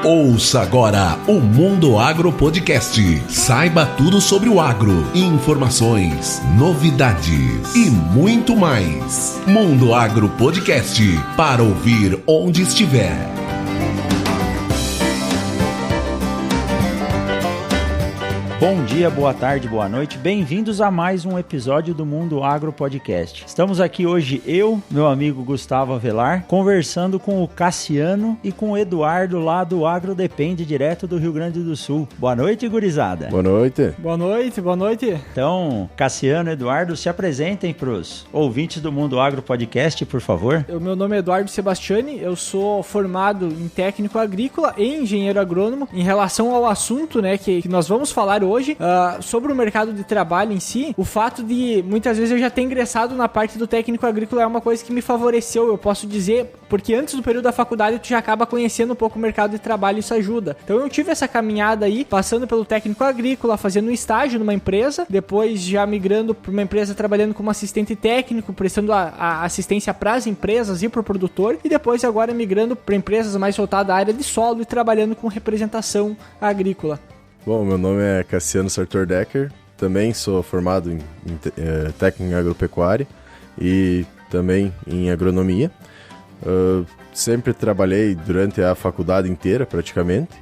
Ouça agora o Mundo Agro Podcast. Saiba tudo sobre o agro, informações, novidades e muito mais. Mundo Agro Podcast, para ouvir onde estiver. Bom dia, boa tarde, boa noite, bem-vindos a mais um episódio do Mundo Agro Podcast. Estamos aqui hoje, meu amigo Gustavo Avelar, conversando com o Cassiano e com o Eduardo lá do Agro Depende, direto do Rio Grande do Sul. Boa noite, gurizada. Boa noite. Boa noite, boa noite. Então, Cassiano e Eduardo, se apresentem para os ouvintes do Mundo Agro Podcast, por favor. O meu nome é Eduardo Sebastiani, eu sou formado em técnico agrícola e engenheiro agrônomo. Em relação ao assunto, né, que nós vamos falar hoje, sobre o mercado de trabalho em si, o fato de muitas vezes eu já ter ingressado na parte do técnico agrícola é uma coisa que me favoreceu, eu posso dizer, porque antes do período da faculdade tu já acaba conhecendo um pouco o mercado de trabalho e isso ajuda. Então eu tive essa caminhada aí, passando pelo técnico agrícola, fazendo um estágio numa empresa, depois já migrando para uma empresa trabalhando como assistente técnico, prestando a assistência para as empresas e para o produtor, e depois agora migrando para empresas mais voltadas à área de solo e trabalhando com representação agrícola. Bom, meu nome é Cassiano Sartor Decker, também sou formado em técnico em agropecuária e também em agronomia. Sempre trabalhei durante a faculdade inteira, praticamente,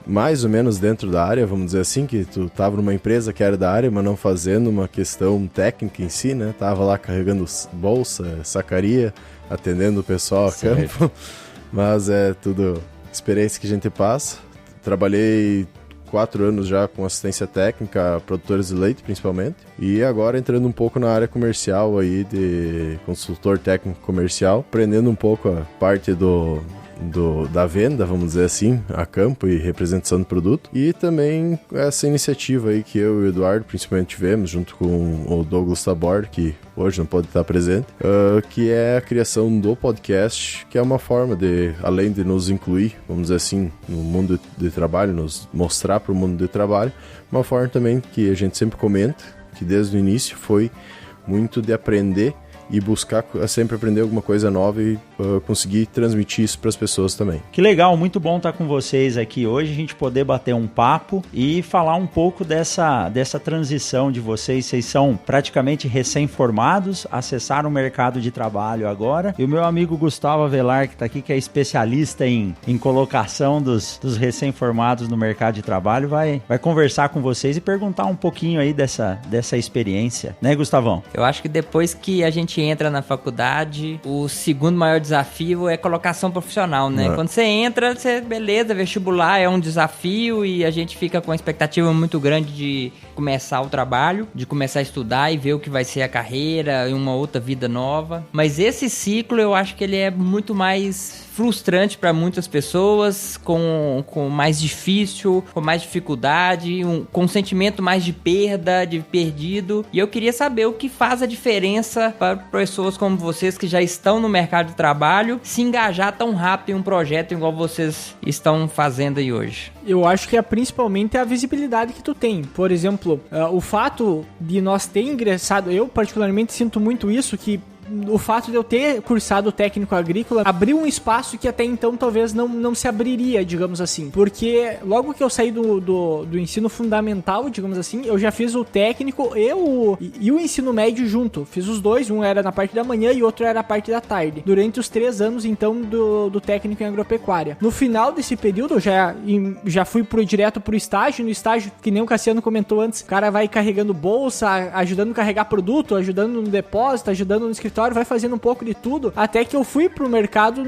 mais ou menos dentro da área, vamos dizer assim, que tu estava numa empresa que era da área, mas não fazendo uma questão técnica em si, né? Tava lá carregando bolsa, sacaria, atendendo o pessoal a campo, mas é tudo experiência que a gente passa. Trabalhei 4 anos já com assistência técnica, produtores de leite principalmente, e agora entrando um pouco na área comercial aí, de consultor técnico comercial, aprendendo um pouco a parte da venda, vamos dizer assim, a campo e representação do produto, e também essa iniciativa aí que eu e o Eduardo principalmente tivemos, junto com o Douglas Tabor, que hoje não pode estar presente, que é a criação do podcast, que é uma forma de, além de nos incluir, vamos dizer assim, no mundo de trabalho, nos mostrar para o mundo de trabalho, uma forma também que a gente sempre comenta, que desde o início foi muito de aprender e buscar sempre aprender alguma coisa nova e conseguir transmitir isso para as pessoas também. Que legal, muito bom estar com vocês aqui hoje, a gente poder bater um papo e falar um pouco dessa transição de vocês. Vocês são praticamente recém-formados, acessaram o mercado de trabalho agora, e o meu amigo Gustavo Avelar, que está aqui, que é especialista em colocação dos recém-formados no mercado de trabalho, vai conversar com vocês e perguntar um pouquinho aí dessa experiência, né, Gustavão? Eu acho que depois que a gente entra na faculdade, o segundo maior desafio é colocação profissional, né? Quando você entra, beleza, vestibular é um desafio e a gente fica com uma expectativa muito grande de começar o trabalho, de começar a estudar e ver o que vai ser a carreira e uma outra vida nova. Mas esse ciclo eu acho que ele é muito mais frustrante para muitas pessoas, com mais difícil, com mais dificuldade, com um sentimento mais de perda, de perdido. E eu queria saber o que faz a diferença para pessoas como vocês que já estão no mercado de trabalho se engajar tão rápido em um projeto igual vocês estão fazendo aí hoje. Eu acho que principalmente a visibilidade que tu tem. Por exemplo, o fato de nós ter ingressado, eu particularmente sinto muito isso, que o fato de eu ter cursado técnico agrícola abriu um espaço que até então talvez não se abriria, digamos assim, porque logo que eu saí do ensino fundamental, digamos assim, eu já fiz o técnico e o ensino médio junto, fiz os dois, um era na parte da manhã e outro era na parte da tarde, durante os 3 anos então do técnico em agropecuária. No final desse período eu já fui direto pro estágio, no estágio que nem o Cassiano comentou antes, o cara vai carregando bolsa, ajudando a carregar produto, ajudando no depósito, ajudando no escritório, vai fazendo um pouco de tudo, até que eu fui pro mercado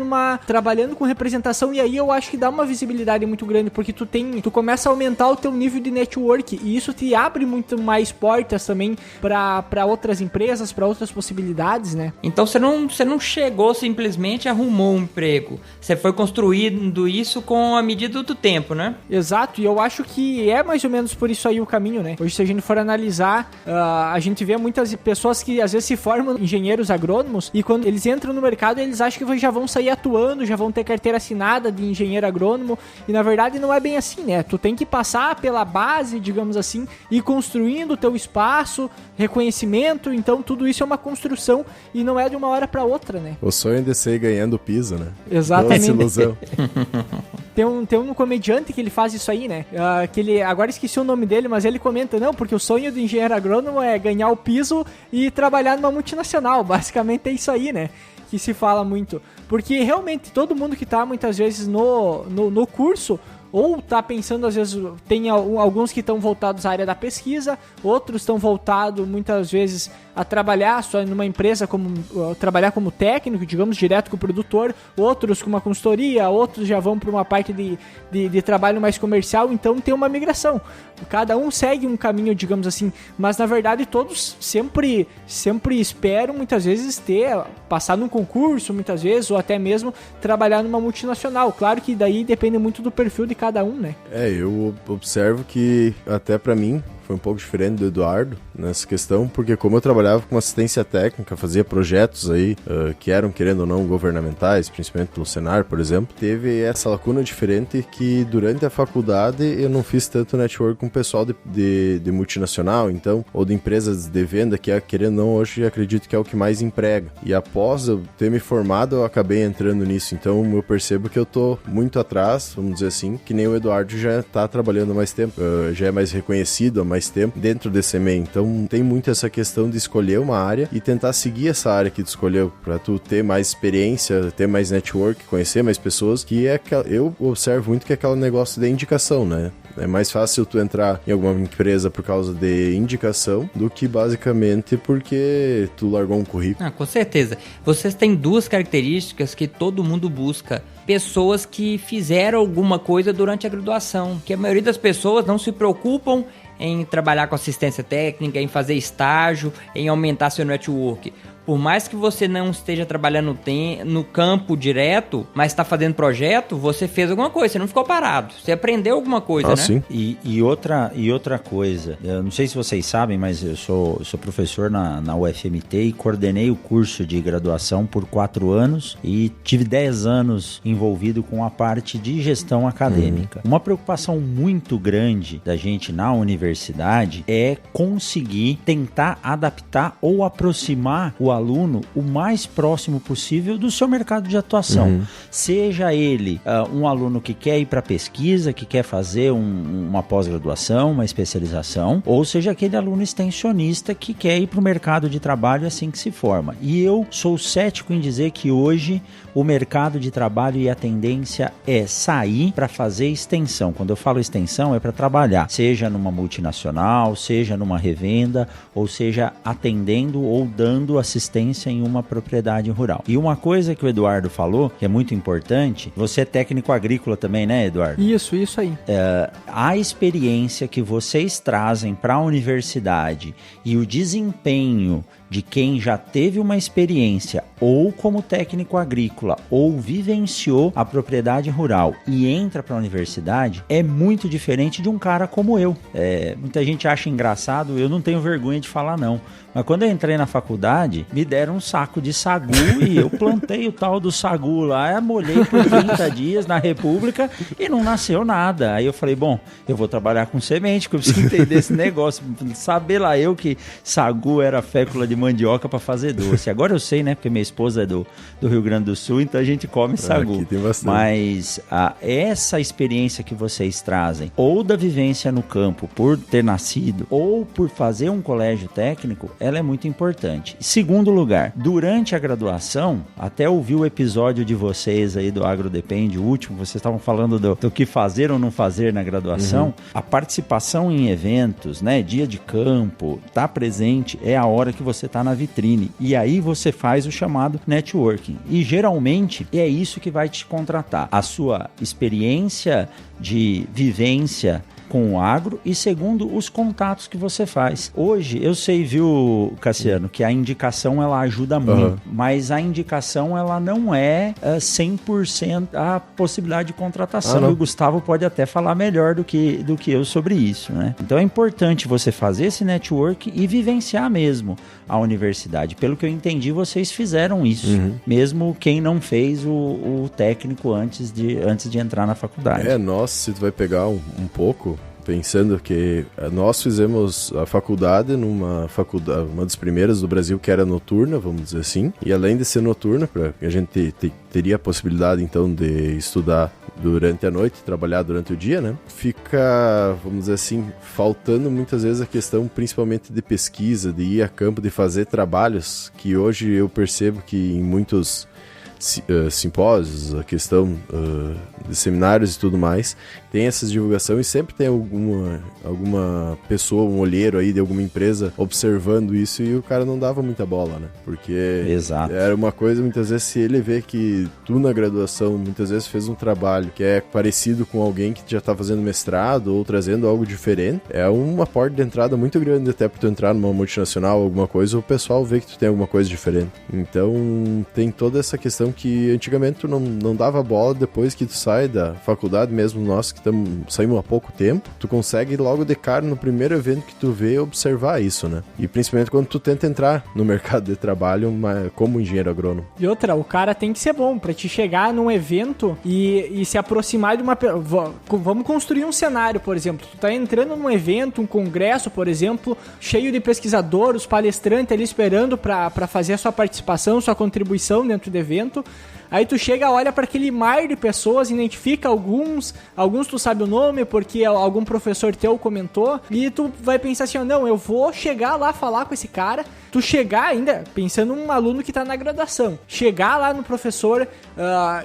trabalhando com representação, e aí eu acho que dá uma visibilidade muito grande, porque tu começa a aumentar o teu nível de network, e isso te abre muito mais portas também para outras empresas, para outras possibilidades, né? Então você não chegou simplesmente, arrumou um emprego, você foi construindo isso com a medida do tempo, né? Exato, e eu acho que é mais ou menos por isso aí o caminho, né? Hoje, se a gente for analisar, a gente vê muitas pessoas que às vezes se formam engenheiros agrônomos, e quando eles entram no mercado, eles acham que já vão sair atuando, já vão ter carteira assinada de engenheiro agrônomo, e na verdade não é bem assim, né? Tu tem que passar pela base, digamos assim, e construindo o teu espaço, reconhecimento, então tudo isso é uma construção e não é de uma hora para outra, né? O sonho de ser ganhando piso, né? Exatamente. Nossa ilusão. Tem um comediante que ele faz isso aí, né? Agora esqueci o nome dele, mas ele comenta, não, porque o sonho do engenheiro agrônomo é ganhar o piso e trabalhar numa multinacional. Basicamente é isso aí, né? Que se fala muito. Porque realmente todo mundo que tá muitas vezes no curso, ou tá pensando, às vezes, tem alguns que estão voltados à área da pesquisa, outros estão voltados muitas vezes a trabalhar só numa empresa, trabalhar como técnico, digamos, direto com o produtor, outros com uma consultoria, outros já vão para uma parte de trabalho mais comercial, então tem uma migração. Cada um segue um caminho, digamos assim, mas na verdade todos sempre esperam muitas vezes passar num concurso, muitas vezes, ou até mesmo trabalhar numa multinacional. Claro que daí depende muito do perfil de cada um, né? Eu observo que até pra mim foi um pouco diferente do Eduardo nessa questão, porque como eu trabalhava com assistência técnica, fazia projetos aí que eram, querendo ou não, governamentais, principalmente pelo Senar, por exemplo, teve essa lacuna diferente que durante a faculdade eu não fiz tanto network com o pessoal de multinacional, então, ou de empresas de venda, que querendo ou não, hoje acredito que é o que mais emprega. E após eu ter me formado, eu acabei entrando nisso, então eu percebo que eu tô muito atrás, vamos dizer assim, que nem o Eduardo já tá trabalhando há mais tempo, já é mais reconhecido há mais tempo dentro desse meio. Então tem muito essa questão de escolher uma área e tentar seguir essa área que tu escolheu, pra tu ter mais experiência, ter mais network, conhecer mais pessoas, que eu observo muito que é aquele negócio de indicação, né? É mais fácil tu entrar em alguma empresa por causa de indicação do que basicamente porque tu largou um currículo. Com certeza. Vocês têm duas características que todo mundo busca. Pessoas que fizeram alguma coisa durante a graduação, que a maioria das pessoas não se preocupam em trabalhar com assistência técnica, em fazer estágio, em aumentar seu network. Por mais que você não esteja trabalhando no campo direto, mas está fazendo projeto, você fez alguma coisa, você não ficou parado. Você aprendeu alguma coisa, né? Sim. E outra coisa, eu não sei se vocês sabem, mas eu sou professor na UFMT e coordenei o curso de graduação por 4 anos e tive 10 anos envolvido com a parte de gestão acadêmica. Uma preocupação muito grande da gente na universidade é conseguir tentar adaptar ou aproximar o aluno o mais próximo possível do seu mercado de atuação. Seja ele um aluno que quer ir para pesquisa, que quer fazer uma pós-graduação, uma especialização, ou seja aquele aluno extensionista que quer ir para o mercado de trabalho assim que se forma. E eu sou cético em dizer que hoje o mercado de trabalho e a tendência é sair para fazer extensão. Quando eu falo extensão é para trabalhar, seja numa multinacional, seja numa revenda, ou seja atendendo ou dando assistência em uma propriedade rural. E uma coisa que o Eduardo falou, que é muito importante, você é técnico agrícola também, né, Eduardo? Isso aí. A experiência que vocês trazem para a universidade e o desempenho de quem já teve uma experiência ou como técnico agrícola ou vivenciou a propriedade rural e entra para a universidade é muito diferente de um cara como eu. Muita gente acha engraçado, eu não tenho vergonha de falar não, mas quando eu entrei na faculdade me deram um saco de sagu e eu plantei o tal do sagu lá, molhei por 30 dias na República e não nasceu nada. Aí eu falei, bom, eu vou trabalhar com semente, que eu preciso entender esse negócio, saber lá eu que sagu era fécula de mandioca para fazer doce. Agora eu sei, né? Porque minha esposa é do Rio Grande do Sul, então a gente come sagu. Aqui tem bastante. Mas essa experiência que vocês trazem, ou da vivência no campo por ter nascido, ou por fazer um colégio técnico, ela é muito importante. Segundo lugar, durante a graduação, até ouvi o episódio de vocês aí do Agro Depende, o último, vocês estavam falando do que fazer ou não fazer na graduação, a participação em eventos, né? Dia de campo, tá presente, é a hora que você tá na vitrine. E aí você faz o chamado networking. E geralmente é isso que vai te contratar. A sua experiência de vivência com o agro e segundo os contatos que você faz. Hoje, eu sei, viu, Cassiano, que a indicação ela ajuda muito, mas a indicação ela não é 100% a possibilidade de contratação. E o Gustavo pode até falar melhor do que eu sobre isso, né? Então é importante você fazer esse network e vivenciar mesmo a universidade. Pelo que eu entendi, vocês fizeram isso, mesmo quem não fez o técnico antes de entrar na faculdade. Se tu vai pegar um pouco, pensando que nós fizemos a faculdade numa faculdade, uma das primeiras do Brasil que era noturna, vamos dizer assim, e além de ser noturna, a gente teria a possibilidade então de estudar durante a noite, trabalhar durante o dia, né? Fica, vamos dizer assim, faltando muitas vezes a questão principalmente de pesquisa, de ir a campo, de fazer trabalhos, que hoje eu percebo que em muitos simpósios, a questão de seminários e tudo mais, tem essa divulgação e sempre tem alguma pessoa, um olheiro aí de alguma empresa observando isso e o cara não dava muita bola, né? Porque Exato. Era uma coisa, muitas vezes, se ele vê que tu na graduação, muitas vezes fez um trabalho que é parecido com alguém que já tá fazendo mestrado ou trazendo algo diferente, é uma porta de entrada muito grande até pra tu entrar numa multinacional, alguma coisa, o pessoal vê que tu tem alguma coisa diferente. Então, tem toda essa questão que antigamente tu não dava bola, depois que tu sai da faculdade, mesmo nós que saímos há pouco tempo, tu consegue logo de cara no primeiro evento que tu vê observar isso, né? E principalmente quando tu tenta entrar no mercado de trabalho como engenheiro agrônomo. E outra, o cara tem que ser bom pra te chegar num evento e se aproximar de uma... Vamos construir um cenário, por exemplo. Tu tá entrando num evento, um congresso, por exemplo, cheio de pesquisadores, palestrantes ali esperando pra fazer a sua participação, sua contribuição dentro do evento. Aí tu chega, olha para aquele mar de pessoas, identifica alguns tu sabe o nome porque algum professor teu comentou, e tu vai pensar assim, não, eu vou chegar lá falar com esse cara. Tu chegar ainda, pensando num aluno que tá na graduação, chegar lá no professor,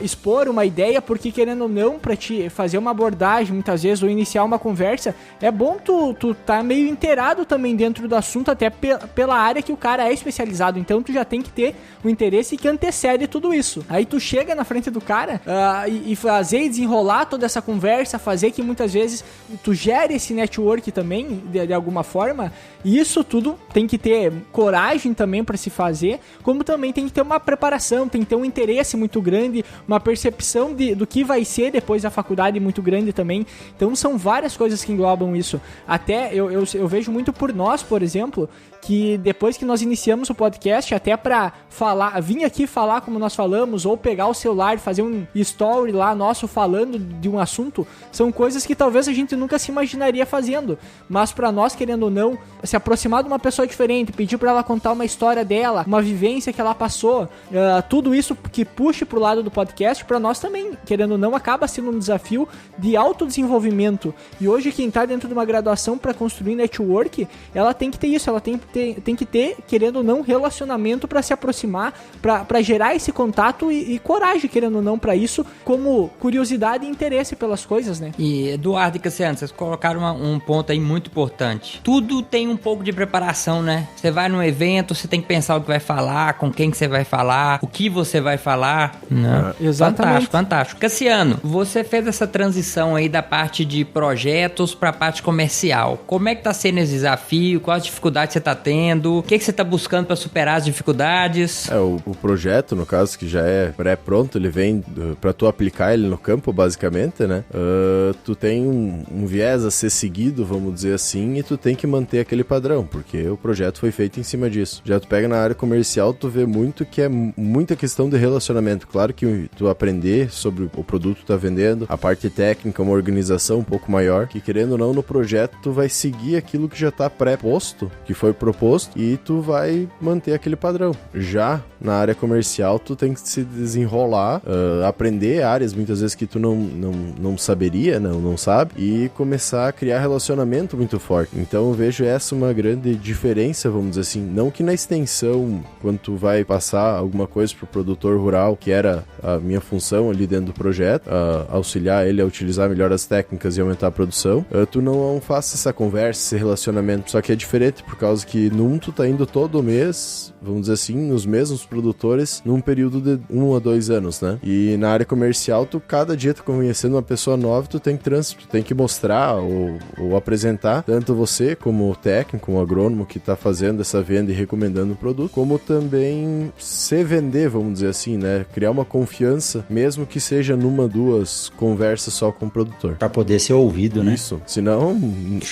expor uma ideia, porque querendo ou não, pra te fazer uma abordagem, muitas vezes, ou iniciar uma conversa, é bom tu tá meio inteirado também dentro do assunto, até pela área que o cara é especializado, então tu já tem que ter o interesse que antecede tudo isso. Aí tu chega na frente do cara e fazer e desenrolar toda essa conversa, fazer que muitas vezes tu gere esse network também, de alguma forma, e isso tudo tem que ter coragem também para se fazer, como também tem que ter uma preparação, tem que ter um interesse muito grande, uma percepção do que vai ser depois da faculdade muito grande também. Então são várias coisas que englobam isso. Até eu vejo muito por nós, por exemplo, que depois que nós iniciamos o podcast, até pra vir aqui falar como nós falamos, ou pegar o celular, fazer um story lá nosso falando de um assunto, são coisas que talvez a gente nunca se imaginaria fazendo, mas pra nós, querendo ou não, se aproximar de uma pessoa diferente, pedir pra ela contar uma história dela, uma vivência que ela passou, tudo isso que puxe pro lado do podcast, pra nós também, querendo ou não, acaba sendo um desafio de autodesenvolvimento. E hoje quem tá dentro de uma graduação pra construir network, ela tem que ter isso, ela tem que ter, querendo ou não, relacionamento pra se aproximar, pra gerar esse contato e coragem, querendo ou não, pra isso, como curiosidade e interesse pelas coisas, né? E Eduardo e Cassiano, vocês colocaram um ponto aí muito importante. Tudo tem um pouco de preparação, né? Você vai num evento, você tem que pensar o que vai falar, com quem que você vai falar, o que você vai falar, né? Exatamente. Fantástico. Cassiano, você fez essa transição aí da parte de projetos pra parte comercial. Como é que tá sendo esse desafio? Quais dificuldades você tá tendo? O que você tá buscando pra superar as dificuldades? O projeto, no caso, que já é pré-pronto, ele vem pra tu aplicar ele no campo, basicamente, né? Tu tem um viés a ser seguido, vamos dizer assim, e tu tem que manter aquele padrão, porque o projeto foi feito em cima disso. Já tu pega na área comercial, tu vê muito que é muita questão de relacionamento. Claro que tu aprender sobre o produto que tu tá vendendo, a parte técnica, uma organização um pouco maior, que querendo ou não, no projeto tu vai seguir aquilo que já tá pré-posto, que foi proposto, e tu vai manter aquele padrão. Já na área comercial, tu tem que se desenrolar, aprender áreas muitas vezes que tu não saberia, não sabe, e começar a criar relacionamento muito forte. Então eu vejo essa uma grande diferença, vamos dizer assim, não que na extensão, quando tu vai passar alguma coisa pro produtor rural, que era a minha função ali dentro do projeto, auxiliar ele a utilizar melhor as técnicas e aumentar a produção, tu não faça essa conversa, esse relacionamento, só que é diferente por causa que tu tá indo todo mês, vamos dizer assim, nos mesmos produtores, num período de 1 a 2 anos, né? E na área comercial, cada dia tu conhecendo uma pessoa nova, tu tem que mostrar ou apresentar, tanto você como o técnico, como o agrônomo que tá fazendo essa venda conhecendo e recomendando o produto, como também se vender, vamos dizer assim, né? Criar uma confiança, mesmo que seja numa, duas conversas só com o produtor. Pra poder ser ouvido, né? Isso. Senão,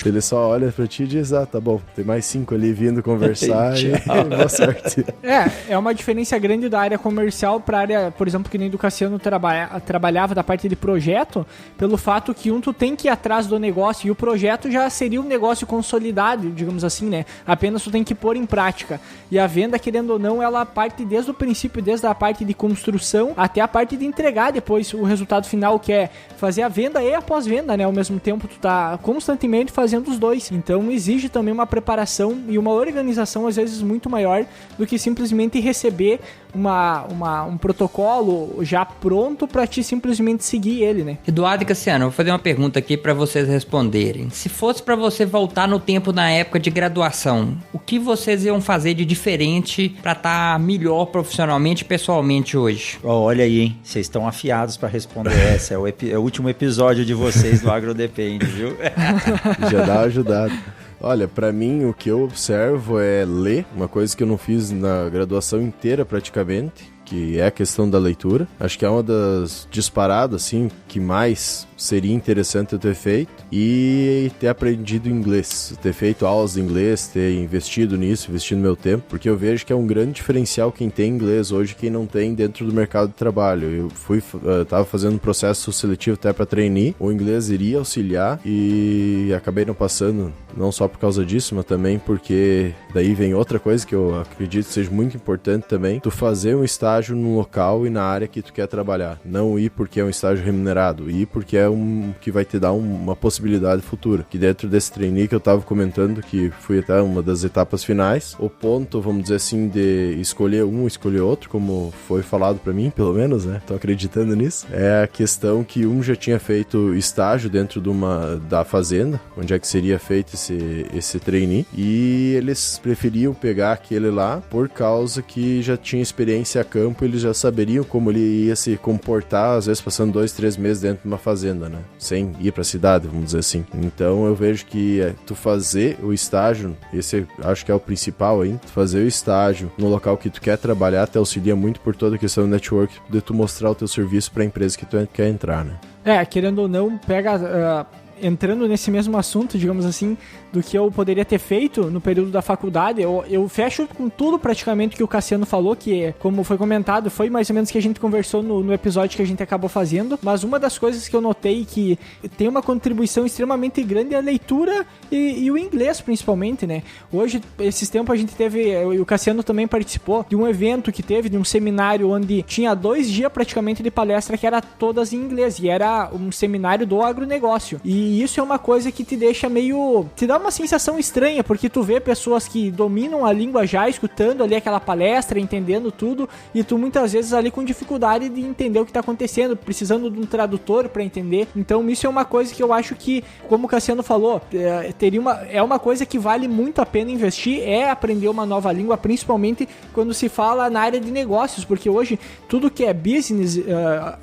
ele só olha pra ti e diz, tá bom, tem mais 5 ali vindo conversar e boa sorte. É uma diferença grande da área comercial pra área, por exemplo, que nem do Cassiano trabalhava da parte de projeto, pelo fato que tu tem que ir atrás do negócio e o projeto já seria um negócio consolidado, digamos assim, né? Apenas tu tem que pôr em prática. E a venda, querendo ou não, ela parte desde o princípio, desde a parte de construção até a parte de entregar depois o resultado final, que é fazer a venda e a pós-venda, né? Ao mesmo tempo, tu tá constantemente fazendo os dois. Então, exige também uma preparação e uma organização, às vezes, muito maior do que simplesmente receber um protocolo já pronto pra te simplesmente seguir ele, né? Eduardo e Cassiano, vou fazer uma pergunta aqui pra vocês responderem. Se fosse pra você voltar no tempo na época de graduação, o que vocês iam fazer de diferente pra estar melhor profissionalmente e pessoalmente hoje? Olha aí, hein? Vocês estão afiados pra responder essa. É o último episódio de vocês do Agro Depende, viu? Já dá uma ajudada. Olha, pra mim o que eu observo é ler, uma coisa que eu não fiz na graduação inteira praticamente, que é a questão da leitura. Acho que é uma das disparadas, assim, que mais seria interessante eu ter feito, e ter aprendido inglês, ter feito aulas de inglês, ter investido nisso, investido meu tempo, porque eu vejo que é um grande diferencial quem tem inglês hoje, quem não tem dentro do mercado de trabalho. Eu tava fazendo um processo seletivo até para trainee, o inglês iria auxiliar e acabei não passando, não só por causa disso, mas também porque daí vem outra coisa que eu acredito seja muito importante também, tu fazer um estágio no local e na área que tu quer trabalhar, não ir porque é um estágio remunerado, ir porque é que vai te dar uma possibilidade futura, que dentro desse trainee que eu tava comentando, que foi até uma das etapas finais, o ponto, vamos dizer assim, de escolher um, escolher outro, como foi falado pra mim, pelo menos, né, tô acreditando nisso, é a questão que um já tinha feito estágio dentro da fazenda, onde é que seria feito esse trainee, e eles preferiam pegar aquele lá, por causa que já tinha experiência a campo, eles já saberiam como ele ia se comportar, às vezes passando 2-3 meses dentro de uma fazenda, né? Sem ir pra cidade, vamos dizer assim. Então eu vejo que tu fazer o estágio, esse acho que é o principal aí, tu fazer o estágio no local que tu quer trabalhar te auxilia muito por toda a questão do network, de tu mostrar o teu serviço pra empresa que tu quer entrar, né? Querendo ou não, entrando nesse mesmo assunto, digamos assim, do que eu poderia ter feito no período da faculdade, eu fecho com tudo praticamente que o Cassiano falou, que, como foi comentado, foi mais ou menos que a gente conversou no episódio que a gente acabou fazendo, mas uma das coisas que eu notei que tem uma contribuição extremamente grande é a leitura e o inglês, principalmente, né? Hoje, esses tempos, a gente teve, e o Cassiano também participou, de um evento que teve, de um seminário onde tinha 2 dias praticamente de palestra que era todas em inglês, e era um seminário do agronegócio. E isso é uma coisa que te deixa meio... te dá uma sensação estranha, porque tu vê pessoas que dominam a língua já, escutando ali aquela palestra, entendendo tudo, e tu muitas vezes ali com dificuldade de entender o que tá acontecendo, precisando de um tradutor pra entender. Então isso é uma coisa que eu acho que, como o Cassiano falou, é uma coisa que vale muito a pena investir, é aprender uma nova língua, principalmente quando se fala na área de negócios, porque hoje tudo que é business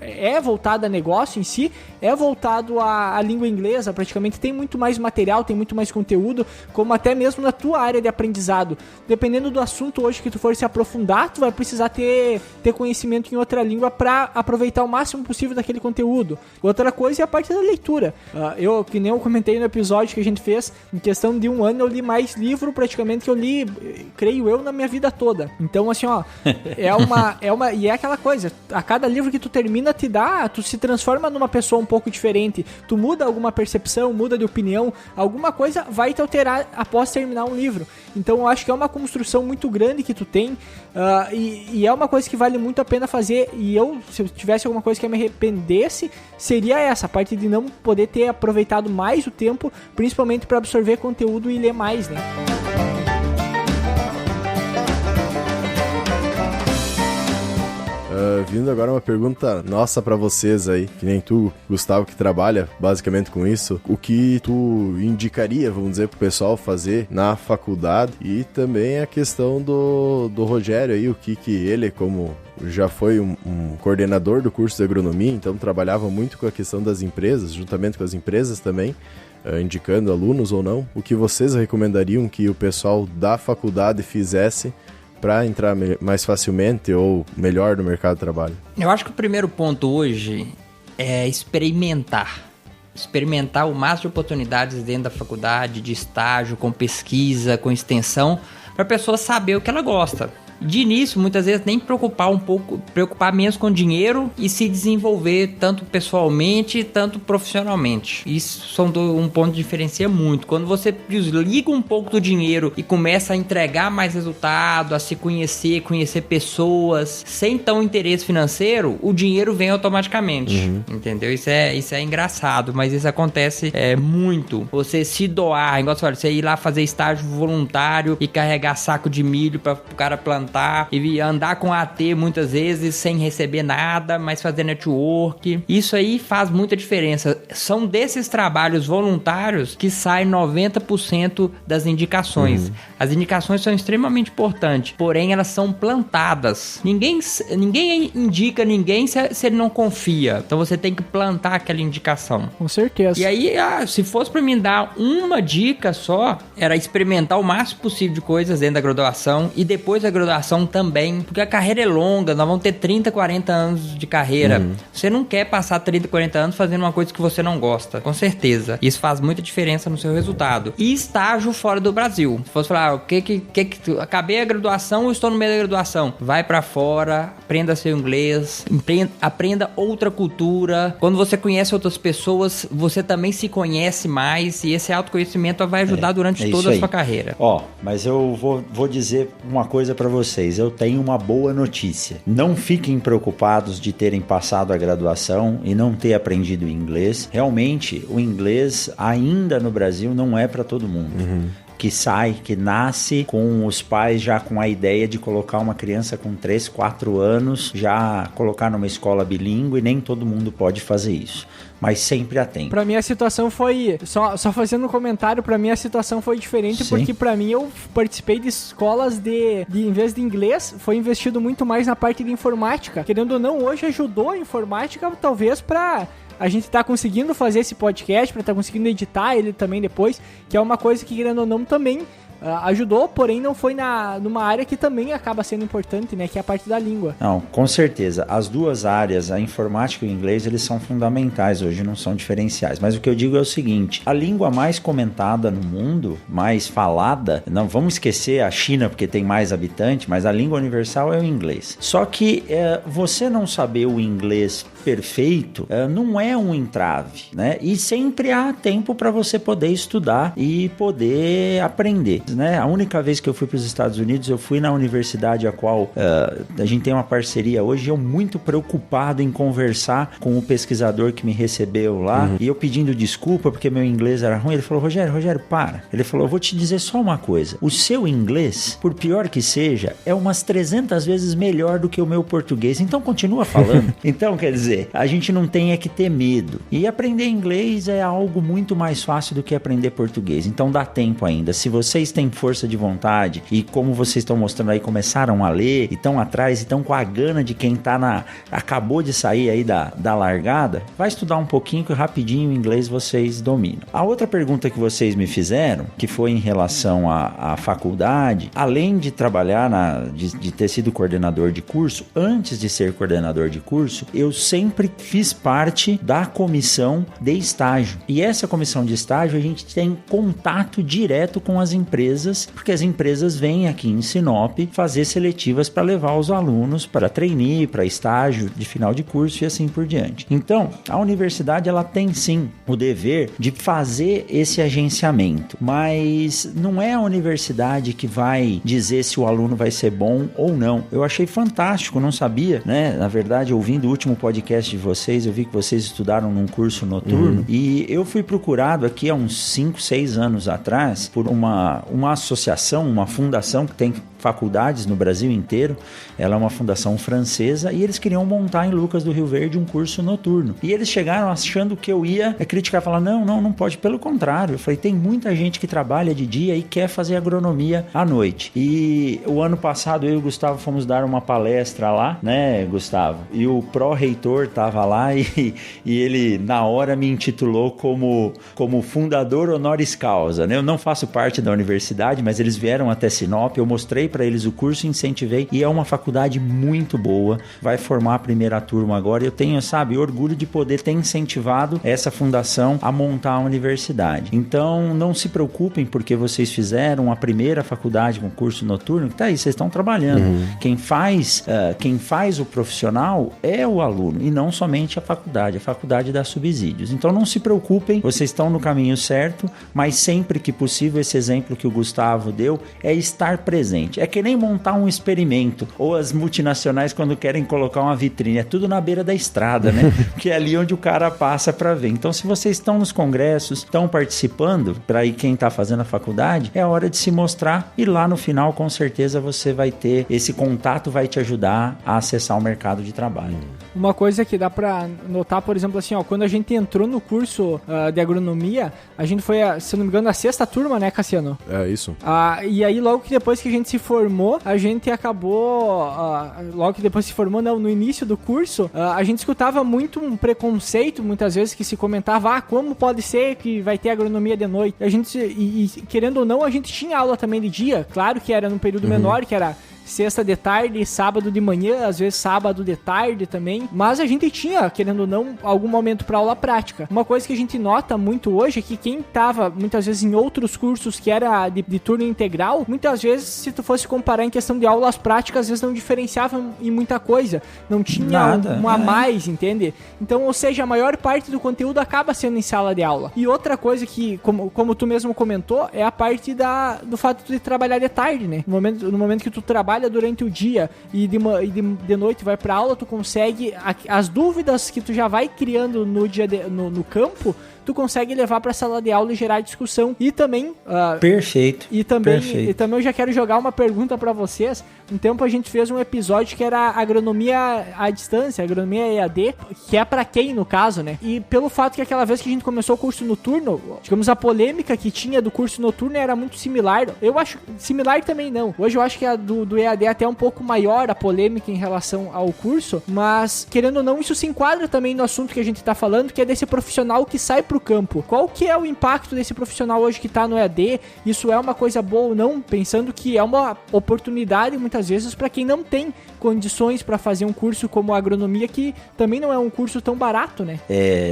é voltado a negócio em si, é voltado à língua inglesa, praticamente tem muito mais material, tem muito mais conteúdo, como até mesmo na tua área de aprendizado. Dependendo do assunto hoje que tu for se aprofundar, tu vai precisar ter conhecimento em outra língua para aproveitar o máximo possível daquele conteúdo. Outra coisa é a parte da leitura. Que nem eu comentei no episódio que a gente fez, em questão de 1 ano eu li mais livro praticamente que eu li, creio eu, na minha vida toda. Então assim, e é aquela coisa, a cada livro que tu termina tu se transforma numa pessoa um pouco diferente, tu muda alguma percepção, muda de opinião, alguma coisa vai te alterar após terminar um livro. Então eu acho que é uma construção muito grande que tu tem, e é uma coisa que vale muito a pena fazer. E se eu tivesse alguma coisa que eu me arrependesse, seria essa parte de não poder ter aproveitado mais o tempo, principalmente para absorver conteúdo e ler mais, né? Vindo agora uma pergunta nossa pra vocês aí, que nem tu, Gustavo, que trabalha basicamente com isso, o que tu indicaria, vamos dizer, pro pessoal fazer na faculdade, e também a questão do Rogério aí, o que ele, como já foi um coordenador do curso de agronomia, então trabalhava muito com a questão das empresas, juntamente com as empresas também, indicando alunos ou não, o que vocês recomendariam que o pessoal da faculdade fizesse para entrar mais facilmente ou melhor no mercado de trabalho? Eu acho que o primeiro ponto hoje é experimentar o máximo de oportunidades dentro da faculdade, de estágio, com pesquisa, com extensão, para a pessoa saber o que ela gosta. De início, muitas vezes, nem preocupar menos com dinheiro e se desenvolver tanto pessoalmente, tanto profissionalmente. Isso um ponto que diferencia muito. Quando você desliga um pouco do dinheiro e começa a entregar mais resultado, a se conhecer pessoas, sem tão interesse financeiro, o dinheiro vem automaticamente. Entendeu? Isso é engraçado, mas isso acontece muito. Você se doar, igual você ir lá fazer estágio voluntário e carregar saco de milho para o cara plantar e andar com AT muitas vezes sem receber nada, mas fazer network. Isso aí faz muita diferença. São desses trabalhos voluntários que saem 90% das indicações. As indicações são extremamente importantes, porém elas são plantadas. Ninguém indica ninguém se ele não confia. Então você tem que plantar aquela indicação. Com certeza. E aí, se fosse pra mim dar uma dica só, era experimentar o máximo possível de coisas dentro da graduação e depois da graduação também, porque a carreira é longa, nós vamos ter 30, 40 anos de carreira. Você não quer passar 30, 40 anos fazendo uma coisa que você não gosta, com certeza. Isso faz muita diferença no seu resultado. E estágio fora do Brasil. Se fosse falar, acabei a graduação ou estou no meio da graduação? Vai pra fora, aprenda seu inglês, aprenda outra cultura. Quando você conhece outras pessoas, você também se conhece mais e esse autoconhecimento vai ajudar durante toda a sua carreira. Mas eu vou dizer uma coisa pra vocês. Eu tenho uma boa notícia. Não fiquem preocupados de terem passado a graduação e não ter aprendido inglês. Realmente, o inglês ainda no Brasil não é para todo mundo. Que nasce com os pais já com a ideia de colocar uma criança com 3, 4 anos, já colocar numa escola bilíngue, e nem todo mundo pode fazer isso. Mas sempre atento. Pra mim a situação foi, só fazendo um comentário, pra mim a situação foi diferente. Sim. Porque pra mim eu participei de escolas de em vez de inglês, foi investido muito mais na parte de informática. Querendo ou não, hoje ajudou a informática, talvez pra a gente tá conseguindo fazer esse podcast, pra tá conseguindo editar ele também depois, que é uma coisa que, querendo ou não, também ajudou, porém não foi numa área que também acaba sendo importante, né, que é a parte da língua. Não, com certeza. As duas áreas, a informática e o inglês, eles são fundamentais hoje, não são diferenciais. Mas o que eu digo é o seguinte, a língua mais comentada no mundo, mais falada, não vamos esquecer a China porque tem mais habitantes, mas a língua universal é o inglês. Só que você não saber o inglês perfeito não é um entrave, né? E sempre há tempo para você poder estudar e poder aprender. Né? A única vez que eu fui para os Estados Unidos, eu fui na universidade a qual a gente tem uma parceria hoje, eu muito preocupado em conversar com o pesquisador que me recebeu lá, e eu pedindo desculpa porque meu inglês era ruim. Ele falou, Rogério, para. Ele falou, eu vou te dizer só uma coisa, o seu inglês, por pior que seja, é umas 300 vezes melhor do que o meu português, então continua falando. Então, quer dizer, a gente não tem que ter medo. E aprender inglês é algo muito mais fácil do que aprender português, então dá tempo ainda. Se vocês têm força de vontade e como vocês estão mostrando aí, começaram a ler e estão atrás e estão com a gana de quem acabou de sair aí da largada, vai estudar um pouquinho que rapidinho o inglês vocês dominam. A outra pergunta que vocês me fizeram, que foi em relação à faculdade, além de trabalhar de ter sido coordenador de curso, antes de ser coordenador de curso, eu sempre fiz parte da comissão de estágio. E essa comissão de estágio a gente tem contato direto com as empresas, porque as empresas vêm aqui em Sinop fazer seletivas para levar os alunos para trainee, para estágio de final de curso e assim por diante. Então, a universidade ela tem sim o dever de fazer esse agenciamento, mas não é a universidade que vai dizer se o aluno vai ser bom ou não. Eu achei fantástico, não sabia, né? Na verdade, ouvindo o último podcast de vocês, eu vi que vocês estudaram num curso noturno e eu fui procurado aqui há uns 5, 6 anos atrás por uma associação, uma fundação que tem faculdades no Brasil inteiro. Ela é uma fundação francesa e eles queriam montar em Lucas do Rio Verde um curso noturno. E eles chegaram achando que eu ia criticar, falar, não pode, pelo contrário. Eu falei, tem muita gente que trabalha de dia e quer fazer agronomia à noite. E o ano passado eu e o Gustavo fomos dar uma palestra lá, né, Gustavo? E o pró-reitor tava lá e ele, na hora, me intitulou como fundador honoris causa, né? Eu não faço parte da universidade, mas eles vieram até Sinop, eu mostrei para eles o curso, incentivei, e é uma faculdade muito boa, vai formar a primeira turma agora, eu tenho, orgulho de poder ter incentivado essa fundação a montar a universidade. Então, não se preocupem porque vocês fizeram a primeira faculdade com curso noturno, que tá aí, vocês estão trabalhando. Quem faz o profissional é o aluno, e não somente a faculdade dá subsídios. Então, não se preocupem, vocês estão no caminho certo, mas sempre que possível, esse exemplo que o Gustavo deu é estar presente. É que nem montar um experimento, ou as multinacionais quando querem colocar uma vitrine, é tudo na beira da estrada, né? Porque é ali onde o cara passa para ver. Então, se vocês estão nos congressos, estão participando, para aí quem está fazendo a faculdade, é hora de se mostrar, e lá no final, com certeza, você vai ter esse contato, vai te ajudar a acessar o mercado de trabalho. Uma coisa que dá pra notar, por exemplo, assim, quando a gente entrou no curso de agronomia, a gente foi, se não me engano, a 6ª turma, né, Cassiano? É isso. E aí, logo que depois que a gente se formou, a gente acabou, logo que depois se formou, não, no início do curso, a gente escutava muito um preconceito, muitas vezes, que se comentava, como pode ser que vai ter agronomia de noite? A gente, querendo ou não, a gente tinha aula também de dia, claro que era num período menor, que era sexta de tarde, sábado de manhã, às vezes sábado de tarde também, mas a gente tinha, querendo ou não, algum momento para aula prática. Uma coisa que a gente nota muito hoje é que quem tava muitas vezes em outros cursos que era de turno integral, muitas vezes, se tu fosse comparar em questão de aulas práticas, às vezes não diferenciava em muita coisa, não tinha nada, a mais, entende? Então, ou seja, a maior parte do conteúdo acaba sendo em sala de aula. E outra coisa que, como tu mesmo comentou, é a parte do fato de trabalhar de tarde, né? No momento que tu trabalha durante o dia e de noite vai pra aula, tu consegue as dúvidas que tu já vai criando no campo, tu consegue levar pra sala de aula e gerar discussão. E também... Perfeito. E também eu já quero jogar uma pergunta pra vocês. Um tempo a gente fez um episódio que era agronomia à distância, agronomia EAD, que é pra quem, no caso, né? E pelo fato que aquela vez que a gente começou o curso noturno, digamos, a polêmica que tinha do curso noturno era muito similar. Eu acho... Similar também não. Hoje eu acho que a do EAD é até um pouco maior, a polêmica em relação ao curso, mas, querendo ou não, isso se enquadra também no assunto que a gente tá falando, que é desse profissional que sai pro campo. Qual que é o impacto desse profissional hoje que tá no EAD? Isso é uma coisa boa ou não? Pensando que é uma oportunidade, muitas vezes, para quem não tem condições para fazer um curso como agronomia, que também não é um curso tão barato, né?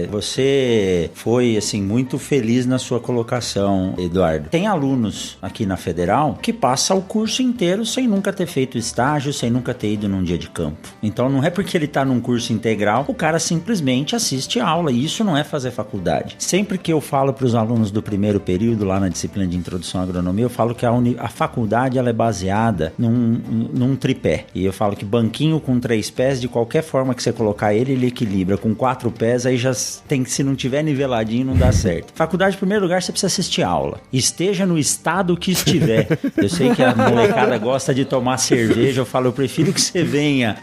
Você foi, assim, muito feliz na sua colocação, Eduardo. Tem alunos aqui na Federal que passam o curso inteiro sem nunca ter feito estágio, sem nunca ter ido num dia de campo. Então, não é porque ele tá num curso integral, o cara simplesmente assiste a aula, e isso não é fazer faculdade. Sempre que eu falo para os alunos do primeiro período, lá na disciplina de Introdução à Agronomia, eu falo que a faculdade ela é baseada num tripé. E eu falo que banquinho com 3 pés, de qualquer forma que você colocar ele equilibra. Com 4 pés, aí já tem que, se não tiver niveladinho, não dá certo. Faculdade, em primeiro lugar, você precisa assistir a aula. Esteja no estado que estiver. Eu sei que a molecada gosta de tomar cerveja, eu falo, eu prefiro que você venha,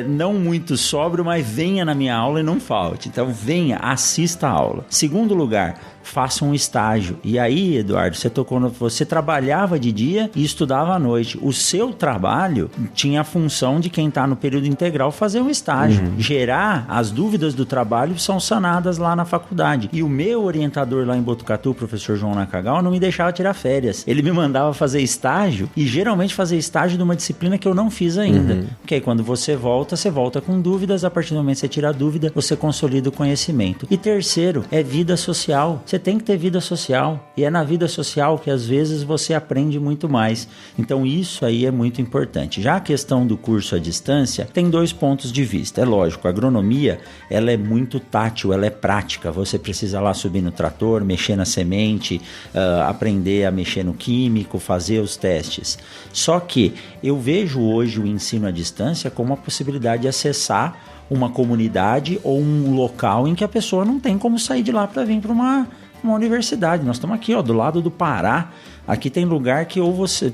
não muito sóbrio, mas venha na minha aula e não falte. Então, venha, assista a aula. Segundo lugar, faça um estágio. E aí, Eduardo, você trabalhava de dia e estudava à noite. O seu trabalho tinha a função de quem está no período integral fazer um estágio. Gerar as dúvidas do trabalho são sanadas lá na faculdade. E o meu orientador lá em Botucatu, o professor João Nakagawa, não me deixava tirar férias. Ele me mandava fazer estágio, e geralmente fazer estágio de uma disciplina que eu não fiz ainda. Porque aí quando você volta com dúvidas, a partir do momento que você tira a dúvida, você consolida o conhecimento. E terceiro, é vida social. Você tem que ter vida social, e é na vida social que às vezes você aprende muito mais. Então isso aí é muito importante. Já a questão do curso à distância tem 2 pontos de vista. É lógico, a agronomia ela é muito tátil, ela é prática. Você precisa lá subir no trator, mexer na semente, aprender a mexer no químico, fazer os testes. Só que eu vejo hoje o ensino à distância como uma possibilidade de acessar uma comunidade ou um local em que a pessoa não tem como sair de lá para vir para uma universidade. Nós estamos aqui, ó, do lado do Pará. Aqui tem lugar que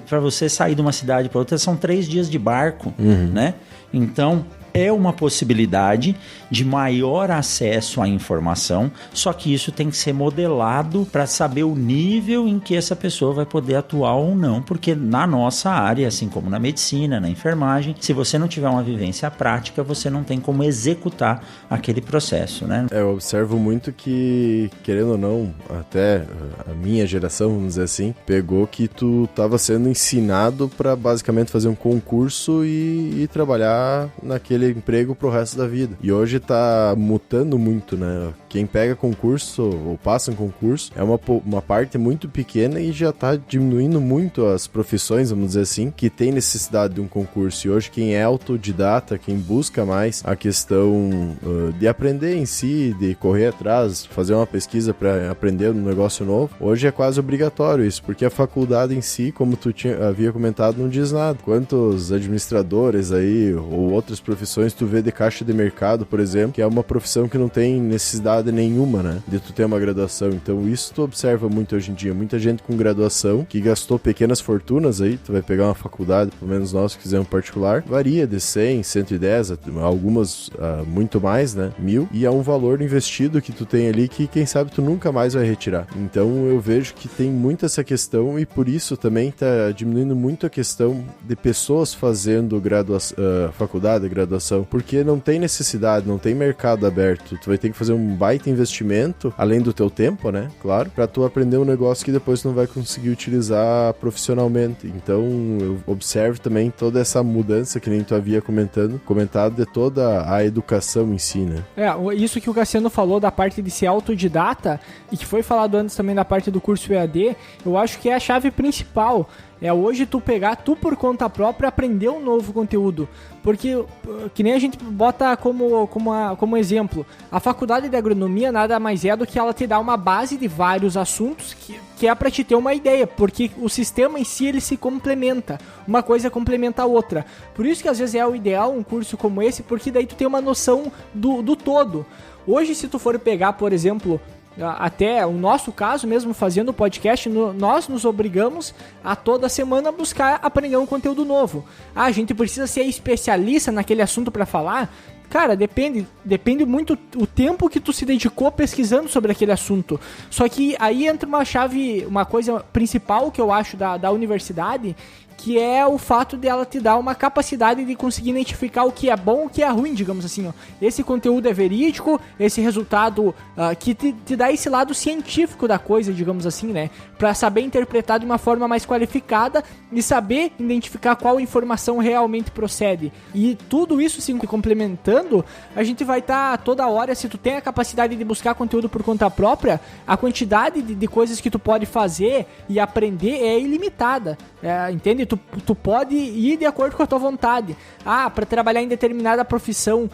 para você sair de uma cidade para outra são 3 dias de barco, né? Então, é uma possibilidade de maior acesso à informação, só que isso tem que ser modelado para saber o nível em que essa pessoa vai poder atuar ou não, porque na nossa área, assim como na medicina, na enfermagem, se você não tiver uma vivência prática, você não tem como executar aquele processo, né? Eu observo muito que, querendo ou não, até a minha geração, vamos dizer assim, pegou que tu estava sendo ensinado para basicamente fazer um concurso e trabalhar naquele emprego pro resto da vida. E hoje tá mutando muito, né? Quem pega concurso ou passa um concurso é uma parte muito pequena e já tá diminuindo muito as profissões, vamos dizer assim, que tem necessidade de um concurso. E hoje quem é autodidata, quem busca mais a questão de aprender em si, de correr atrás, fazer uma pesquisa para aprender um negócio novo, hoje é quase obrigatório isso, porque a faculdade em si, como tu havia comentado, não diz nada. Quantos administradores aí ou outras profissões tu vê de caixa de mercado, por exemplo, que é uma profissão que não tem necessidade nenhuma, né, de tu ter uma graduação. Então isso tu observa muito hoje em dia, muita gente com graduação que gastou pequenas fortunas aí, tu vai pegar uma faculdade, pelo menos nós que fizemos particular, varia de 100, 110, algumas muito mais, né, 1.000, e é um valor investido que tu tem ali que quem sabe tu nunca mais vai retirar. Então eu vejo que tem muito essa questão e por isso também tá diminuindo muito a questão de pessoas fazendo faculdade, graduação, porque não tem necessidade, não tem mercado aberto. Tu vai ter que fazer um baita investimento, além do teu tempo, né? Claro, pra tu aprender um negócio que depois tu não vai conseguir utilizar profissionalmente. Então, eu observo também toda essa mudança que nem tu havia comentado de toda a educação em si, né? Isso que o Cassiano falou da parte de ser autodidata e que foi falado antes também da parte do curso EAD, eu acho que é a chave principal. É hoje tu pegar, tu por conta própria, aprender um novo conteúdo. Porque, que nem a gente bota como exemplo, a faculdade de agronomia nada mais é do que ela te dá uma base de vários assuntos que é pra te ter uma ideia, porque o sistema em si, ele se complementa. Uma coisa complementa a outra. Por isso que às vezes é o ideal um curso como esse, porque daí tu tem uma noção do todo. Hoje, se tu for pegar, por exemplo, até o nosso caso mesmo, fazendo o podcast, nós nos obrigamos a toda semana buscar aprender um conteúdo novo. A gente precisa ser especialista naquele assunto para falar? Cara, depende muito o tempo que tu se dedicou pesquisando sobre aquele assunto. Só que aí entra uma coisa principal que eu acho da universidade, que é o fato dela te dar uma capacidade de conseguir identificar o que é bom e o que é ruim, digamos assim, ó. Esse conteúdo é verídico, esse resultado que te dá esse lado científico da coisa, digamos assim, né? Pra saber interpretar de uma forma mais qualificada e saber identificar qual informação realmente procede. E tudo isso se complementando, a gente vai estar toda hora, se tu tem a capacidade de buscar conteúdo por conta própria, a quantidade de coisas que tu pode fazer e aprender é ilimitada. Entende? Tu pode ir de acordo com a tua vontade. Para trabalhar em determinada profissão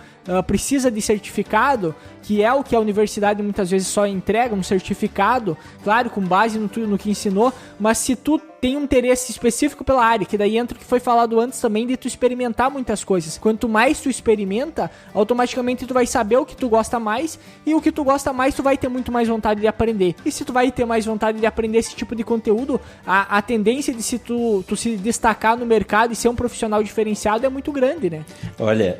precisa de certificado, que é o que a universidade muitas vezes só entrega, um certificado, claro, com base no que ensinou, mas se tu tem um interesse específico pela área, que daí entra o que foi falado antes também, de tu experimentar muitas coisas. Quanto mais tu experimenta, automaticamente tu vai saber o que tu gosta mais, e o que tu gosta mais tu vai ter muito mais vontade de aprender. E se tu vai ter mais vontade de aprender esse tipo de conteúdo, a tendência de se tu se destacar no mercado e ser um profissional diferenciado é muito grande, né? Olha,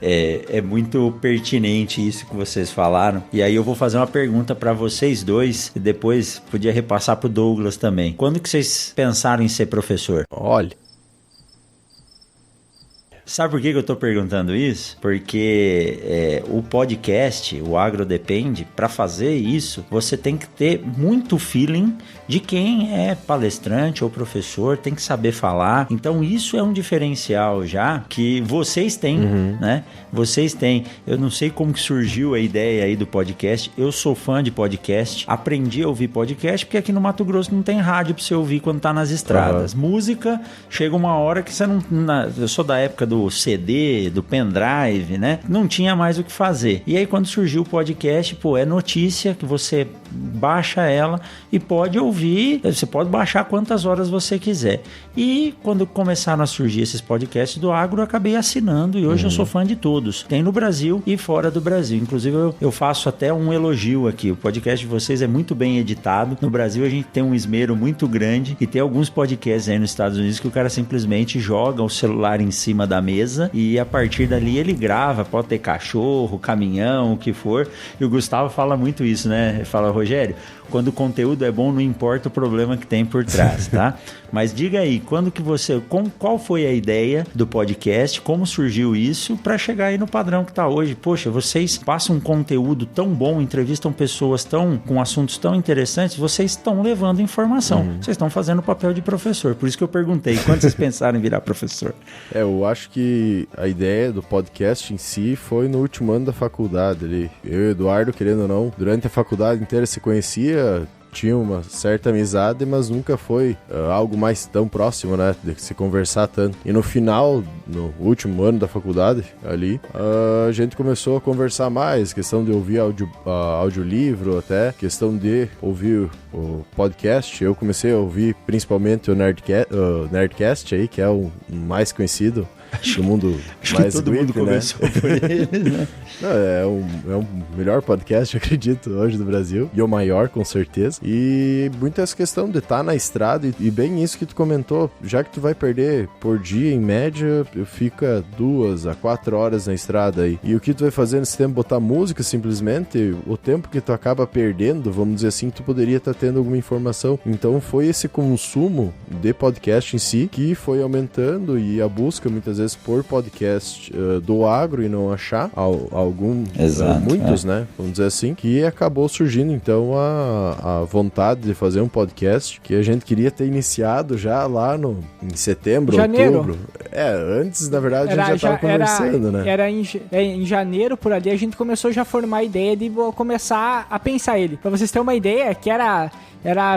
é muito pertinente isso que vocês falaram. E aí eu vou fazer uma pergunta para vocês dois e depois podia repassar pro Douglas também. Quando que vocês pensaram em ser professor? Olha, sabe por que eu tô perguntando isso? Porque o podcast, o Agro Depende, para fazer isso, você tem que ter muito feeling de quem é palestrante ou professor, tem que saber falar. Então isso é um diferencial já que vocês têm, né? Vocês têm. Eu não sei como que surgiu a ideia aí do podcast. Eu sou fã de podcast, aprendi a ouvir podcast porque aqui no Mato Grosso não tem rádio pra você ouvir quando tá nas estradas. Música, chega uma hora que você não... Eu sou da época do CD, do pendrive, né? Não tinha mais o que fazer. E aí quando surgiu o podcast, é notícia que você baixa ela e pode ouvir, você pode baixar quantas horas você quiser. E quando começaram a surgir esses podcasts do agro, eu acabei assinando e hoje eu sou fã de todos. Tem no Brasil e fora do Brasil. Inclusive eu faço até um elogio aqui. O podcast de vocês é muito bem editado. No Brasil a gente tem um esmero muito grande e tem alguns podcasts aí nos Estados Unidos que o cara simplesmente joga o celular em cima da mesa e a partir dali ele grava, pode ter cachorro, caminhão, o que for. E o Gustavo fala muito isso, né? Ele fala, Rogério, quando o conteúdo é bom, não importa o problema que tem por trás, tá? Mas diga aí, qual foi a ideia do podcast, como surgiu isso para chegar aí no padrão que tá hoje? Poxa, vocês passam um conteúdo tão bom, entrevistam pessoas com assuntos tão interessantes, vocês estão levando informação, vocês estão fazendo o papel de professor. Por isso que eu perguntei, quando vocês pensaram em virar professor? Eu acho que a ideia do podcast em si foi no último ano da faculdade ali. Eu e o Eduardo, querendo ou não, durante a faculdade inteira se conhecia, tinha uma certa amizade, mas nunca foi algo mais tão próximo, né, de se conversar tanto. E no final, no último ano da faculdade, ali, a gente começou a conversar mais, questão de ouvir audiolivro até, questão de ouvir o podcast. Eu comecei a ouvir principalmente o Nerdcast aí, que é o mais conhecido do mundo mais todo mundo começou por ele, né? Não, é o melhor podcast, eu acredito, hoje do Brasil. E o maior, com certeza. E muitas questão de estar na estrada. E bem isso que tu comentou. Já que tu vai perder por dia, em média, fica 2 a 4 horas na estrada aí. E o que tu vai fazer nesse tempo? Botar música, simplesmente. O tempo que tu acaba perdendo, vamos dizer assim, tu poderia estar tendo alguma informação. Então foi esse consumo de podcast em si que foi aumentando. E a busca, muitas vezes, por podcast do agro e não achar muitos, né? Vamos dizer assim, que acabou surgindo então a vontade de fazer um podcast que a gente queria ter iniciado já lá em setembro, janeiro. Outubro. Antes, na verdade, a gente já estava conversando, né? Era em janeiro, por ali, a gente começou já a formar a ideia de começar a pensar ele. Pra vocês terem uma ideia, que era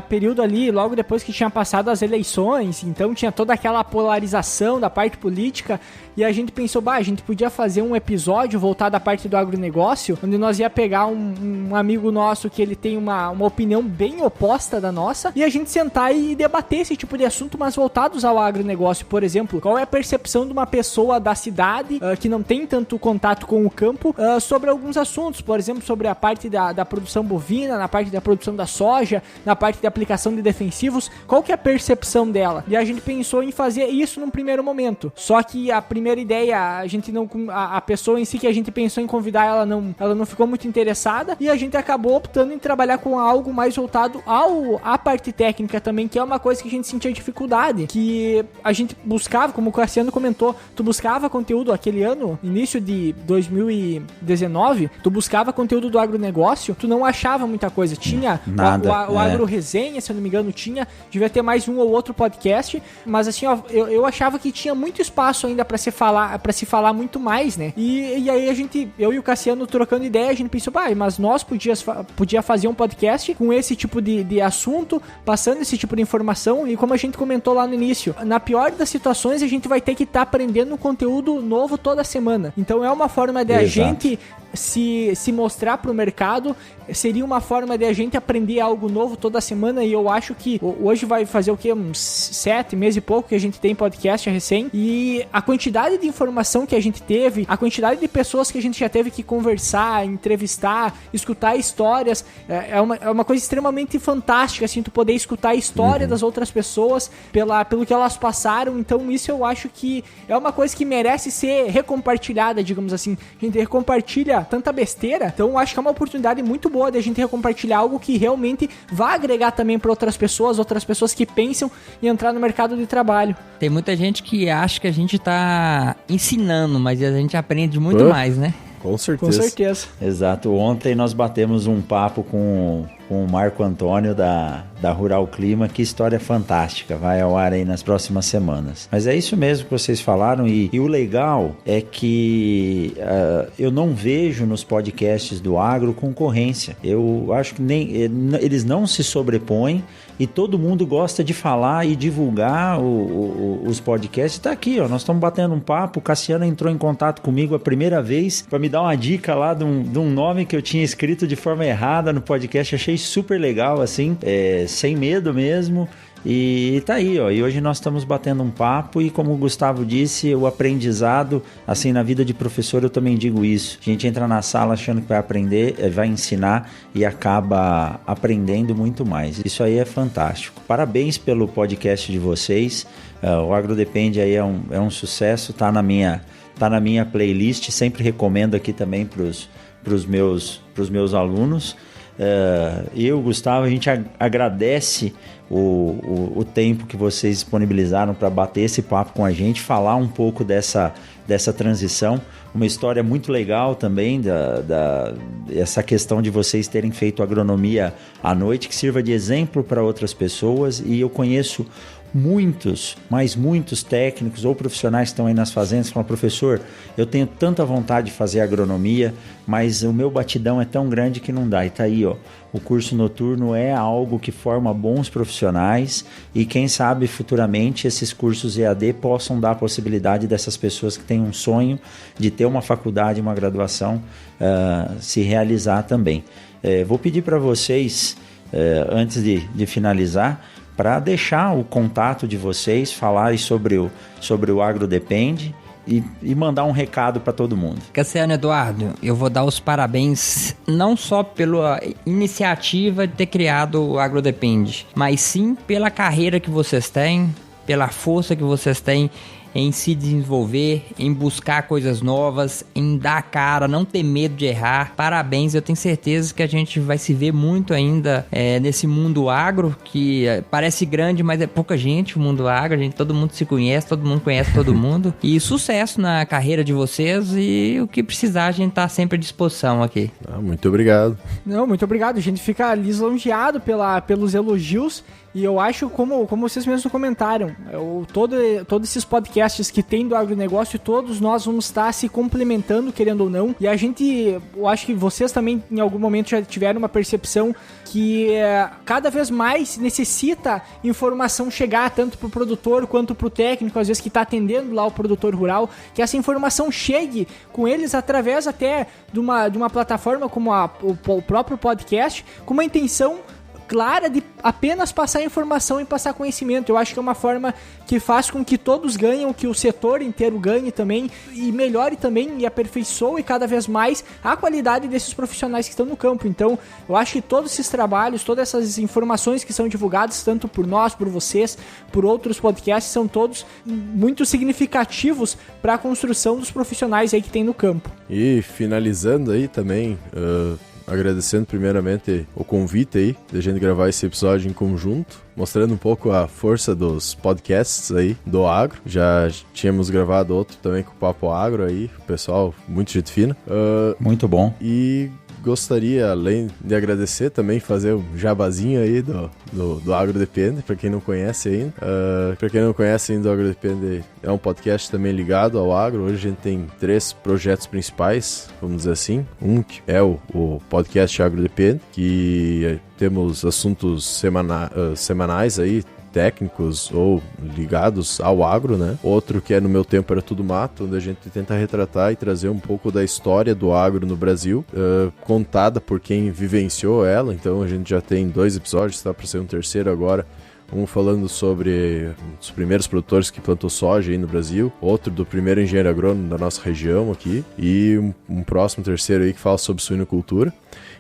período ali, logo depois que tinha passado as eleições, então tinha toda aquela polarização da parte política, e a gente pensou, a gente podia fazer um episódio voltado à parte do agronegócio, onde nós ia pegar um amigo nosso que ele tem uma opinião bem oposta da nossa, e a gente sentar e debater esse tipo de assunto, mas voltados ao agronegócio. Por exemplo, qual é a percepção de uma pessoa da cidade, que não tem tanto contato com o campo, sobre alguns assuntos, por exemplo, sobre a parte da produção bovina, na parte da produção da soja, na parte de aplicação de defensivos, qual que é a percepção dela? E a gente pensou em fazer isso num primeiro momento. Só que a primeira ideia, a pessoa em si que a gente pensou em convidar, ela não ficou muito interessada, e a gente acabou optando em trabalhar com algo mais voltado à parte técnica também, que é uma coisa que a gente sentia dificuldade, que a gente buscava, como o Cassiano comentou, tu buscava conteúdo aquele ano, início de 2019, tu buscava conteúdo do agronegócio, tu não achava muita coisa. Tinha nada, o Agro Resenha, se eu não me engano, devia ter mais um ou outro podcast, mas assim, ó, eu achava que tinha muito espaço ainda pra se falar muito mais, né? E aí eu e o Cassiano trocando ideia, a gente pensou, mas nós podia fazer um podcast com esse tipo de assunto, passando esse tipo de informação, e como a gente comentou lá no início, na pior das situações, a gente vai ter que estar aprendendo um conteúdo novo toda semana. Então é uma forma de a gente se mostrar pro mercado, seria uma forma de a gente aprender algo novo toda semana, e eu acho que hoje vai fazer o quê? Uns 7 meses e pouco que a gente tem podcast recém, e a quantidade de informação que a gente teve, a quantidade de pessoas que a gente já teve que conversar, entrevistar, escutar histórias, é uma coisa extremamente fantástica, assim, tu poder escutar a história das outras pessoas pelo que elas passaram. Então isso eu acho que é uma coisa que merece ser recompartilhada, digamos assim. A gente recompartilha tanta besteira, então eu acho que é uma oportunidade muito boa de a gente recompartilhar algo que realmente vai agregar também para outras pessoas que pensam em entrar no mercado de trabalho. Tem muita gente que acha que a gente tá ensinando, mas a gente aprende muito mais, né? Com certeza. Exato. Ontem nós batemos um papo com o Marco Antônio da Rural Clima. Que história fantástica. Vai ao ar aí nas próximas semanas. Mas é isso mesmo que vocês falaram. E o legal é que eu não vejo nos podcasts do agro concorrência. Eu acho que eles não se sobrepõem. E todo mundo gosta de falar e divulgar os podcasts. Tá aqui, ó, nós estamos batendo um papo. O Cassiano entrou em contato comigo a primeira vez para me dar uma dica lá de um nome que eu tinha escrito de forma errada no podcast. Achei achei super legal, assim, sem medo mesmo. E tá aí, ó. E hoje nós estamos batendo um papo e, como o Gustavo disse, o aprendizado, assim, na vida de professor eu também digo isso. A gente entra na sala achando que vai aprender, vai ensinar e acaba aprendendo muito mais. Isso aí é fantástico. Parabéns pelo podcast de vocês. O Agro Depende aí é um sucesso, tá na minha playlist. Sempre recomendo aqui também pros meus alunos. Eu, Gustavo, a gente agradece o tempo que vocês disponibilizaram para bater esse papo com a gente, falar um pouco dessa transição, uma história muito legal também, essa questão de vocês terem feito agronomia à noite, que sirva de exemplo para outras pessoas. E eu conheço muitos técnicos ou profissionais que estão aí nas fazendas falam: professor, eu tenho tanta vontade de fazer agronomia, mas o meu batidão é tão grande que não dá. E tá aí, ó, o curso noturno é algo que forma bons profissionais e quem sabe futuramente esses cursos EAD possam dar a possibilidade dessas pessoas que têm um sonho de ter uma faculdade, uma graduação, se realizar também. Vou pedir para vocês, antes de finalizar, para deixar o contato de vocês, falarem sobre o Agro Depende e mandar um recado para todo mundo. Cassiano, Eduardo, eu vou dar os parabéns não só pela iniciativa de ter criado o Agro Depende, mas sim pela carreira que vocês têm, pela força que vocês têm em se desenvolver, em buscar coisas novas, em dar cara, não ter medo de errar. Parabéns, eu tenho certeza que a gente vai se ver muito ainda nesse mundo agro, que parece grande, mas é pouca gente, o mundo agro, todo mundo se conhece, todo mundo conhece todo mundo. E sucesso na carreira de vocês, e o que precisar a gente tá sempre à disposição aqui. Muito obrigado. Não, muito obrigado, a gente fica lisonjeado pelos elogios. E eu acho, como vocês mesmos comentaram, todos esses podcasts que tem do agronegócio, todos nós vamos estar se complementando, querendo ou não. E eu acho que vocês também em algum momento já tiveram uma percepção que cada vez mais necessita informação chegar tanto para o produtor quanto para o técnico, às vezes que está atendendo lá o produtor rural, que essa informação chegue com eles através até de uma plataforma como o próprio podcast, com uma intenção clara de apenas passar informação e passar conhecimento. Eu acho que é uma forma que faz com que todos ganhem, que o setor inteiro ganhe também, e melhore também e aperfeiçoe cada vez mais a qualidade desses profissionais que estão no campo. Então, eu acho que todos esses trabalhos, todas essas informações que são divulgadas, tanto por nós, por vocês, por outros podcasts, são todos muito significativos para a construção dos profissionais aí que tem no campo. E finalizando aí também, agradecendo primeiramente o convite aí, de a gente gravar esse episódio em conjunto, mostrando um pouco a força dos podcasts aí do agro. Já tínhamos gravado outro também com o Papo Agro aí, o pessoal, muito gente fina. Muito bom. E gostaria, além de agradecer, também fazer um jabazinho aí do Agro Depende, para quem não conhece ainda. Para quem não conhece ainda, o Agro Depende é um podcast também ligado ao agro. Hoje a gente tem 3 projetos principais, vamos dizer assim. Um que é o podcast Agro Depende, que temos assuntos semanais aí, técnicos ou ligados ao agro, né? Outro que é No Meu Tempo Era Tudo Mato, onde a gente tenta retratar e trazer um pouco da história do agro no Brasil, contada por quem vivenciou ela. Então a gente já tem 2 episódios, está para ser um terceiro agora. Um falando sobre os primeiros produtores que plantou soja aí no Brasil, outro do primeiro engenheiro agrônomo da nossa região aqui, e um próximo terceiro aí que fala sobre suinocultura,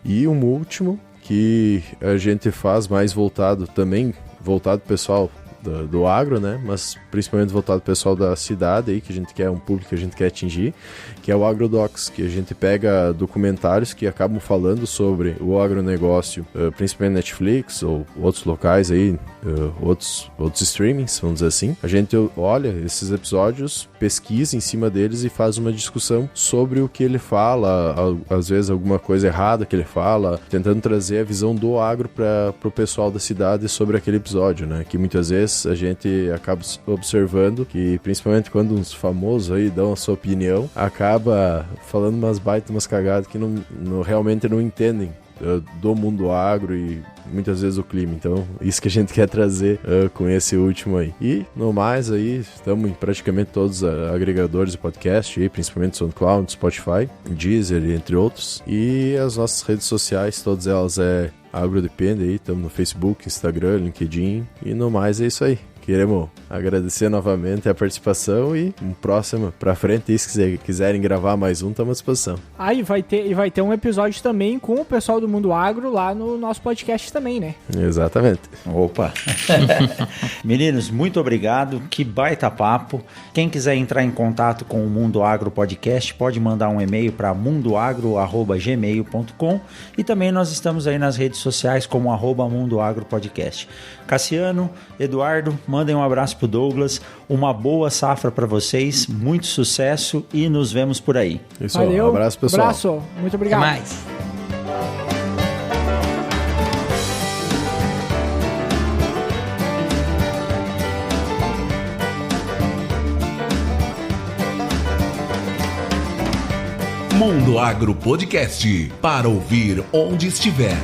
e um último que a gente faz mais voltado pessoal do agro, né? Mas principalmente voltado pro pessoal da cidade aí, que a gente quer, um público que a gente quer atingir, que é o AgroDocs, que a gente pega documentários que acabam falando sobre o agronegócio, principalmente Netflix ou outros locais aí, outros streamings, vamos dizer assim. A gente olha esses episódios, pesquisa em cima deles e faz uma discussão sobre o que ele fala, às vezes alguma coisa errada que ele fala, tentando trazer a visão do agro para o pessoal da cidade sobre aquele episódio, né? Que muitas vezes a gente acaba observando que, principalmente quando uns famosos aí dão a sua opinião, acaba falando umas cagadas que realmente não entendem do mundo agro e muitas vezes o clima. Então, isso que a gente quer trazer com esse último aí. E, no mais, aí, estamos em praticamente todos os agregadores de podcast, aí, principalmente SoundCloud, Spotify, Deezer, entre outros. E as nossas redes sociais, todas elas é AgroDepende aí, estamos no Facebook, Instagram, LinkedIn. E, no mais, é isso aí. Queremos agradecer novamente a participação e um próximo pra frente. E se quiserem gravar mais um, estamos à disposição. E vai ter um episódio também com o pessoal do Mundo Agro lá no nosso podcast também, né? Exatamente. Opa! Meninos, muito obrigado. Que baita papo. Quem quiser entrar em contato com o Mundo Agro Podcast, pode mandar um e-mail para mundoagro@gmail.com e também nós estamos aí nas redes sociais como @Mundo Agro Podcast. Cassiano, Eduardo, mandem um abraço pro Douglas, uma boa safra para vocês, muito sucesso e nos vemos por aí. Isso, Valeu, um abraço, pessoal. Abraço, muito obrigado. Até mais. Mundo Agro Podcast, para ouvir onde estiver.